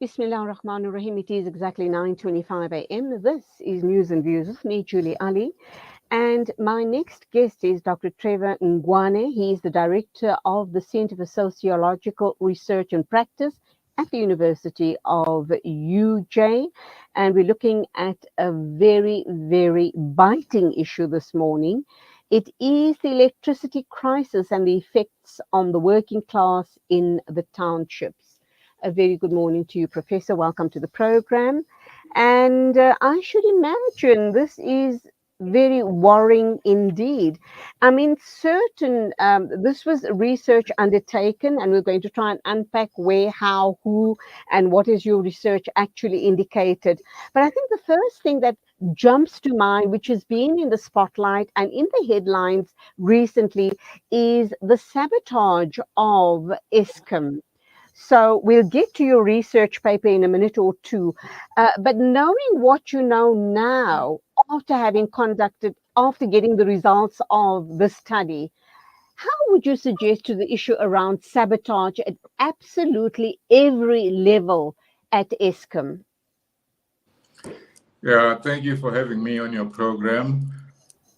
Bismillah ar-Rahman ar-Rahim. It is exactly 9:25 a.m. This is News and Views with me, Julie Ali. And my next guest is Dr. Trevor Ngwane. He is the director of the Center for Sociological Research and Practice at the University of UJ. And we're looking at a very, very biting issue this morning. It is the electricity crisis and the effects on the working class in the townships. A very good morning to you, Professor. Welcome to the program. And I should imagine this is very worrying indeed. I mean, this was research undertaken, and we're going to try and unpack where, how, who, and what is your research actually indicated. But I think the first thing that jumps to mind, which has been in the spotlight and in the headlines recently, is the sabotage of Eskom. So we'll get to your research paper in a minute or two. But knowing what you know now, after getting the results of the study, how would you suggest to the issue around sabotage at absolutely every level at Eskom? Yeah, thank you for having me on your program.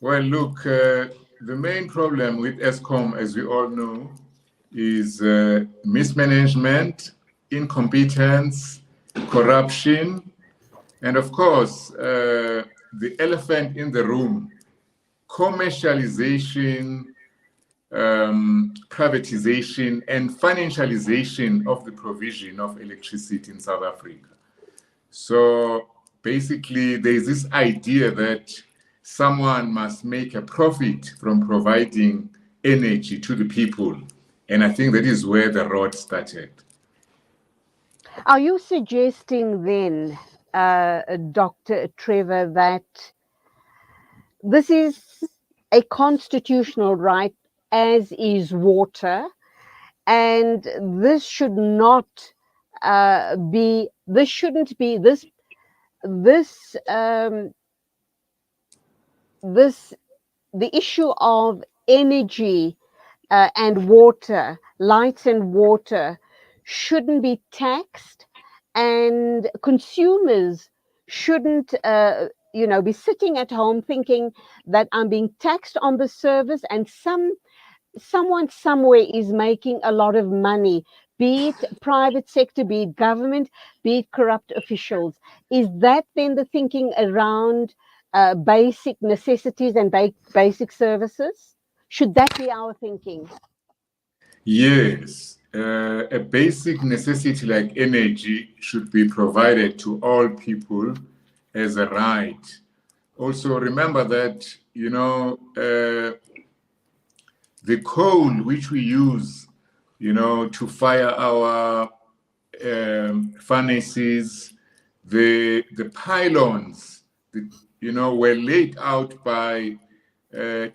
Well, look, the main problem with Eskom, as we all know, is mismanagement, incompetence, corruption, and of course, the elephant in the room, commercialization, privatization, and financialization of the provision of electricity in South Africa. So basically, there's this idea that someone must make a profit from providing energy to the people. And I think that is where the rot started. Are you suggesting then, Dr. Trevor, that this is a constitutional right, as is water, and this should not be, this shouldn't be, the issue of energy and water, lights and water, shouldn't be taxed, and consumers shouldn't be sitting at home thinking that I'm being taxed on the service, and someone somewhere is making a lot of money, be it private sector, be it government, be it corrupt officials. Is that then the thinking around basic necessities and basic services? Should that be our thinking? Yes, a basic necessity like energy should be provided to all people as a right. Also, remember that, the coal which we use, to fire our furnaces, the pylons, were laid out by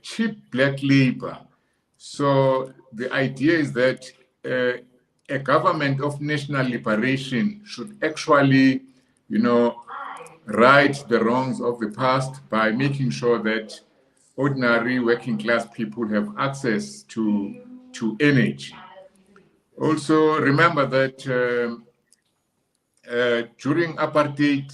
cheap black labor. So the idea is that a government of national liberation should actually, right the wrongs of the past by making sure that ordinary working class people have access to energy. Also, remember that during apartheid,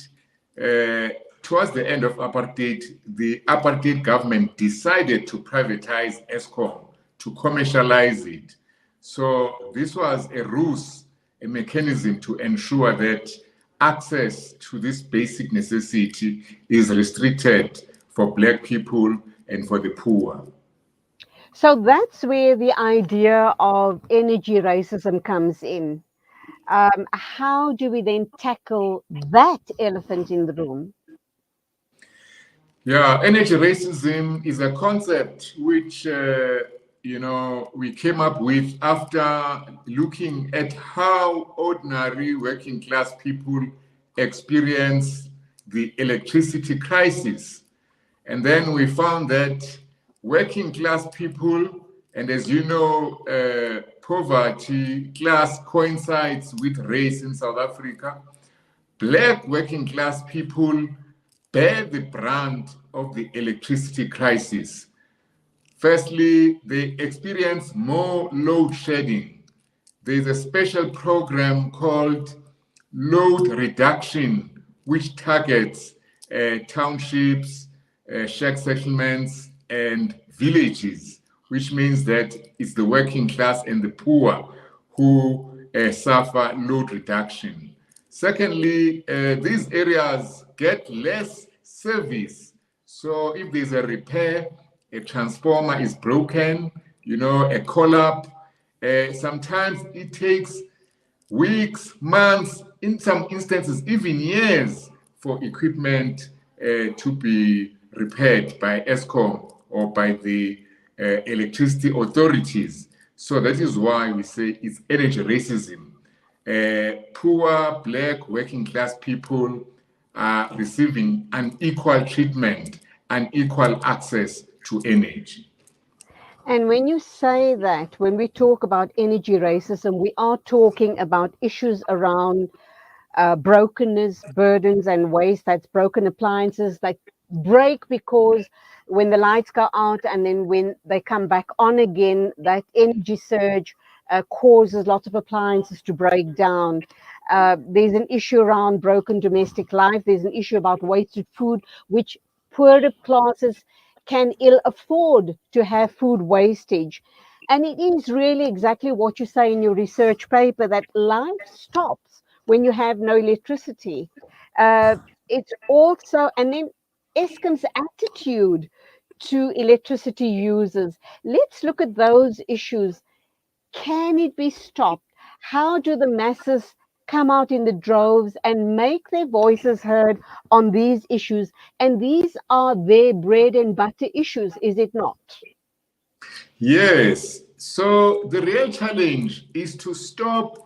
towards the end of apartheid, the apartheid government decided to privatize Eskom, to commercialize it. So this was a ruse, a mechanism to ensure that access to this basic necessity is restricted for Black people and for the poor. So that's where the idea of energy racism comes in. How do we then tackle that elephant in the room? Yeah, energy racism is a concept which, we came up with after looking at how ordinary working class people experience the electricity crisis. And then we found that working class people, and as you know, poverty class coincides with race in South Africa. Black working class people bear the brunt of the electricity crisis. Firstly, they experience more load shedding. There's a special program called load reduction, which targets townships, shack settlements, and villages, which means that it's the working class and the poor who suffer load reduction. Secondly, these areas get less service. So if there's a repair, a transformer is broken, a call-up, sometimes it takes weeks, months, in some instances, even years for equipment to be repaired by ESCOM or by the electricity authorities. So that is why we say it's energy racism. Poor, black, working class people are receiving unequal treatment, unequal access to energy. And when you say that, when we talk about energy racism, we are talking about issues around brokenness, burdens, and waste. That's broken appliances that break because when the lights go out and then when they come back on again, that energy surge causes lots of appliances to break down. There's an issue around broken domestic life. There's an issue about wasted food, which poorer classes can ill afford to have food wastage. And it is really exactly what you say in your research paper, that life stops when you have no electricity. It's also, and then Eskom's attitude to electricity users. Let's look at those issues. Can it be stopped? How do the masses come out in the droves and make their voices heard on these issues? And these are their bread and butter issues, is it not? Yes. So the real challenge is to stop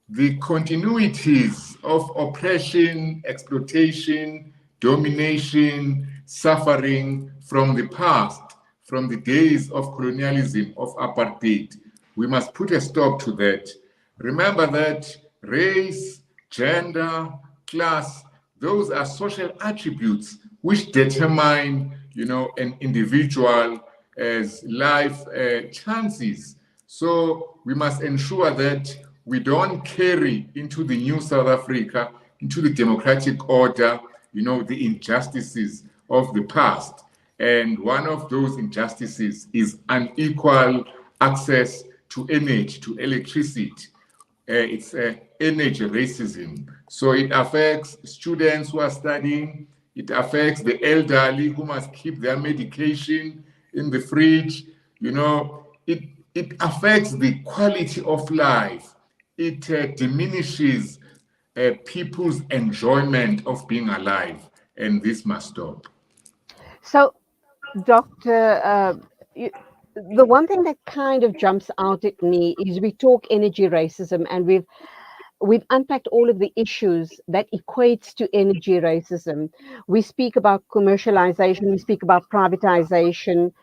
the continuities of oppression, exploitation, domination, suffering from the past, from the days of colonialism, of apartheid. We must put a stop to that. Remember that race, gender, class, those are social attributes which determine, an individual as life chances. So we must ensure that we don't carry into the new South Africa, into the democratic order, the injustices of the past. And one of those injustices is unequal access to energy, to electricity. It's energy racism. So it affects students who are studying. It affects the elderly who must keep their medication in the fridge. It affects the quality of life. It diminishes people's enjoyment of being alive, and this must stop. So, Doctor, the one thing that kind of jumps out at me is we talk energy racism, and we've unpacked all of the issues that equates to energy racism. We speak about commercialization, we speak about privatization,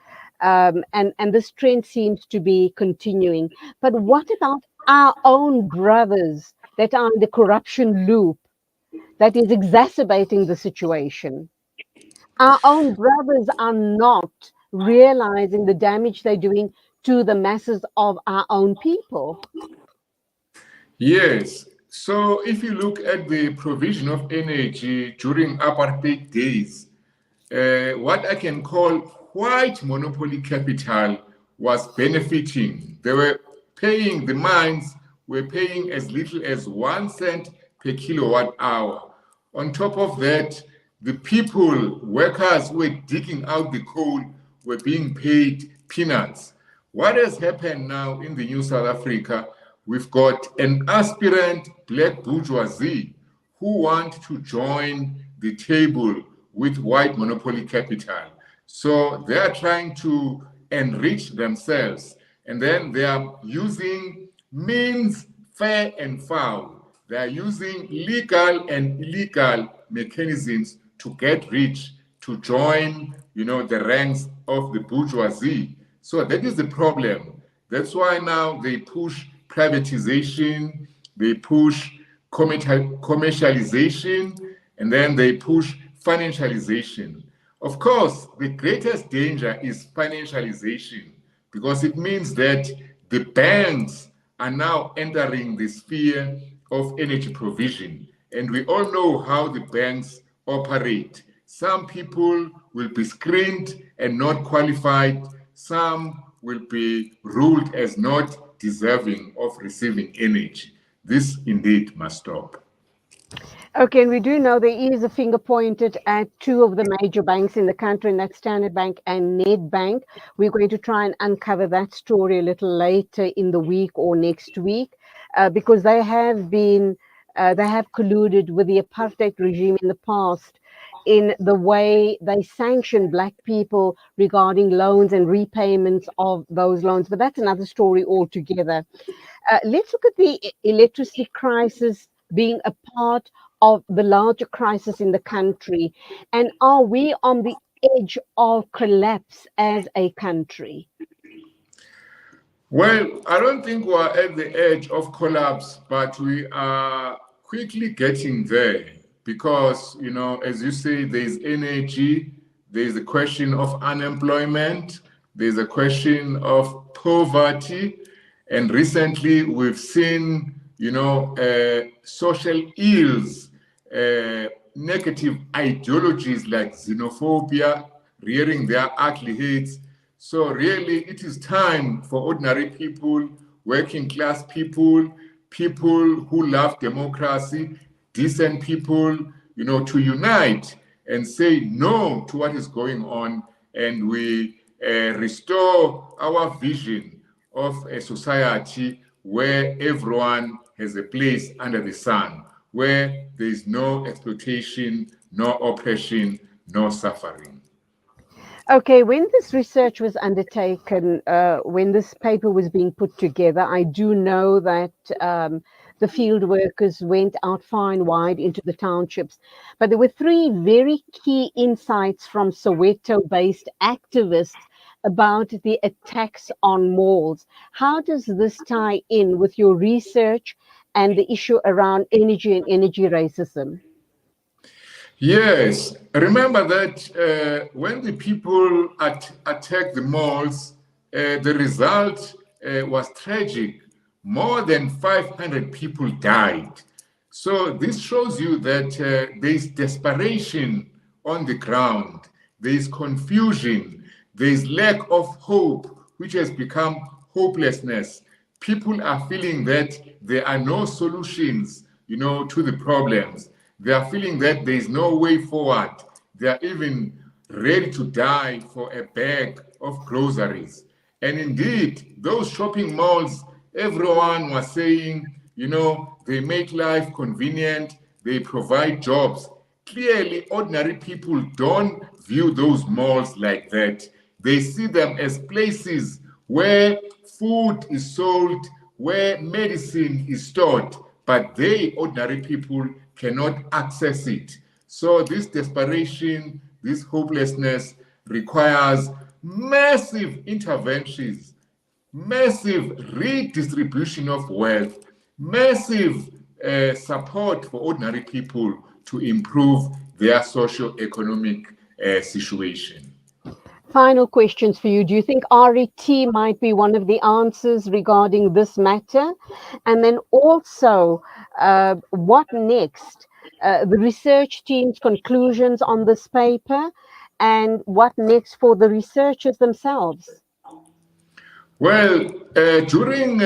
and this trend seems to be continuing. But what about our own brothers that are in the corruption loop that is exacerbating the situation? Our own brothers are not realizing the damage they're doing to the masses of our own people. Yes. So if you look at the provision of energy during apartheid days, what I can call white monopoly capital was benefiting. They were paying, the mines were paying as little as 1 cent per kilowatt hour. On top of that, the people, workers who were digging out the coal were being paid peanuts. What has happened now in the new South Africa? We've got an aspirant black bourgeoisie who want to join the table with white monopoly capital. So they are trying to enrich themselves, and then they are using means fair and foul. They are using legal and illegal mechanisms to get rich, to join, the ranks of the bourgeoisie. So that is the problem. That's why now they push privatization, they push commercialization, and then they push financialization. Of course, the greatest danger is financialization because it means that the banks are now entering the sphere of energy provision. And we all know how the banks operate. Some people will be screened and not qualified. Some will be ruled as not deserving of receiving energy. This indeed must stop. Okay, and we do know there is a finger pointed at two of the major banks in the country, and that's Standard Bank and Nedbank. We're going to try and uncover that story a little later in the week or next week, because they have colluded with the apartheid regime in the past in the way they sanction Black people regarding loans and repayments of those loans. But that's another story altogether. Let's look at the electricity crisis being a part of the larger crisis in the country. And are we on the edge of collapse as a country? Well, I don't think we're at the edge of collapse, but we are quickly getting there because, as you say, there's energy, there's a question of unemployment, there's a question of poverty, and recently we've seen, social ills, negative ideologies like xenophobia rearing their ugly heads. So really, it is time for ordinary people, working class people, people who love democracy, decent people, to unite and say no to what is going on, and we restore our vision of a society where everyone has a place under the sun, where there is no exploitation, no oppression, no suffering. Okay, when this research was undertaken, when this paper was being put together, I do know that the field workers went out far and wide into the townships. But there were three very key insights from Soweto-based activists about the attacks on malls. How does this tie in with your research and the issue around energy and energy racism? Yes, remember that when the people attacked the malls, the result was tragic. More than 500 people died. So this shows you that there is desperation on the ground, there is confusion, there is lack of hope, which has become hopelessness. People are feeling that there are no solutions, to the problems. They are feeling that there is no way forward. They are even ready to die for a bag of groceries. And indeed, those shopping malls, everyone was saying, they make life convenient, they provide jobs. Clearly, ordinary people don't view those malls like that. They see them as places where food is sold, where medicine is stored, but they, ordinary people, cannot access it. So this desperation, this hopelessness requires massive interventions, massive redistribution of wealth, massive support for ordinary people to improve their socio-economic situation. Final questions for you. Do you think RET might be one of the answers regarding this matter? And then also, what next? The research team's conclusions on this paper, and what next for the researchers themselves? Well, during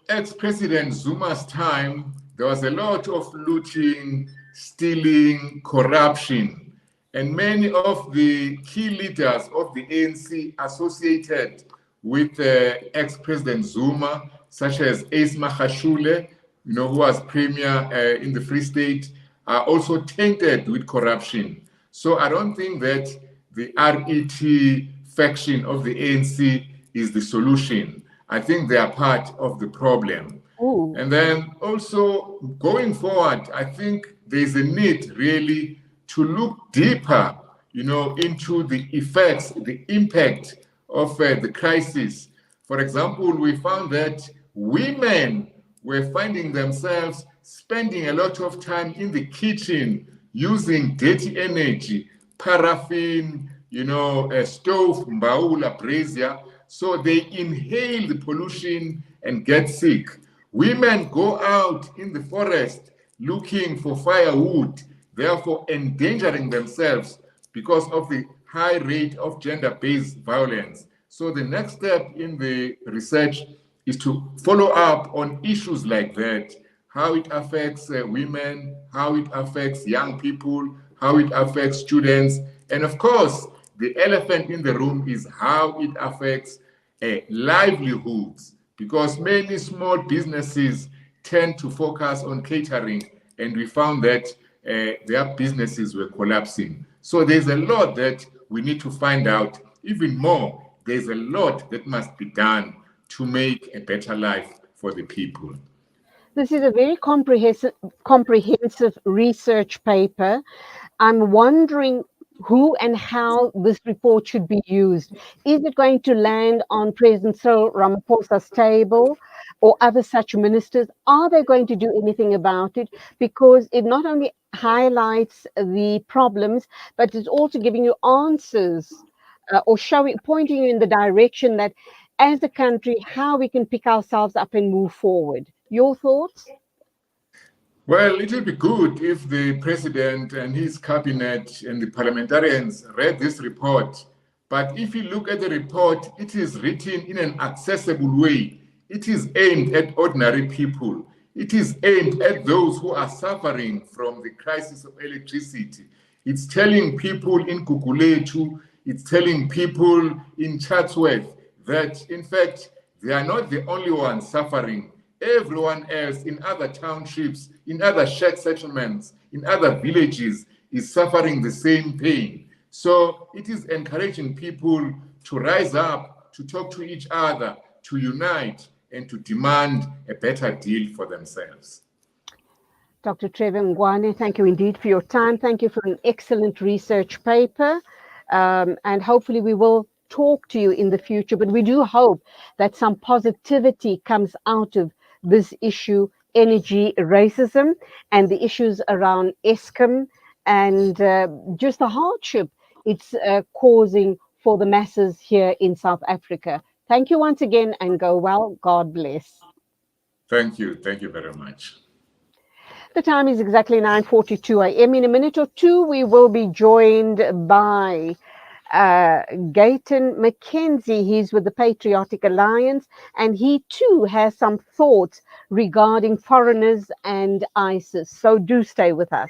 ex-President Zuma's time, there was a lot of looting, stealing, corruption. And many of the key leaders of the ANC associated with ex-President Zuma, such as Ace Magashule, who was premier in the Free State, are also tainted with corruption. So I don't think that the RET faction of the ANC is the solution. I think they are part of the problem. Ooh. And then also going forward, I think there's a need really to look deeper, into the effects, the impact of the crisis. For example, we found that women were finding themselves spending a lot of time in the kitchen using dirty energy, paraffin, stove, mbaula, brazier. So they inhale the pollution and get sick. Women go out in the forest looking for firewood, therefore endangering themselves because of the high rate of gender-based violence. So the next step in the research is to follow up on issues like that, how it affects women, how it affects young people, how it affects students, and of course, the elephant in the room is how it affects livelihoods, because many small businesses tend to focus on catering, and we found that their businesses were collapsing. So there's a lot that we need to find out. Even more, there's a lot that must be done to make a better life for the people. This is a very comprehensive research paper. I'm wondering who and how this report should be used. Is it going to land on President Cyril Ramaphosa's table or other such ministers? Are they going to do anything about it? Because it not only highlights the problems, but it's also giving you answers or pointing you in the direction that as a country, how we can pick ourselves up and move forward. Your thoughts? Well, it will be good if the president and his cabinet and the parliamentarians read this report. But if you look at the report, it is written in an accessible way. It is aimed at ordinary people. It is aimed at those who are suffering from the crisis of electricity. It's telling people in Kukuletu, it's telling people in Chatsworth that, in fact, they are not the only ones suffering. Everyone else in other townships, in other shared settlements, in other villages is suffering the same pain. So it is encouraging people to rise up, to talk to each other, to unite, and to demand a better deal for themselves. Dr. Trevor Ngwane, thank you indeed for your time. Thank you for an excellent research paper. And hopefully we will talk to you in the future, but we do hope that some positivity comes out of this issue, energy racism, and the issues around Eskom, and just the hardship it's causing for the masses here in South Africa. Thank you once again, and go well. God bless. Thank you. Thank you very much. The time is exactly 9:42 a.m. In a minute or two, we will be joined by Gayton McKenzie. He's with the Patriotic Alliance, and he too has some thoughts regarding foreigners and ISIS. So do stay with us.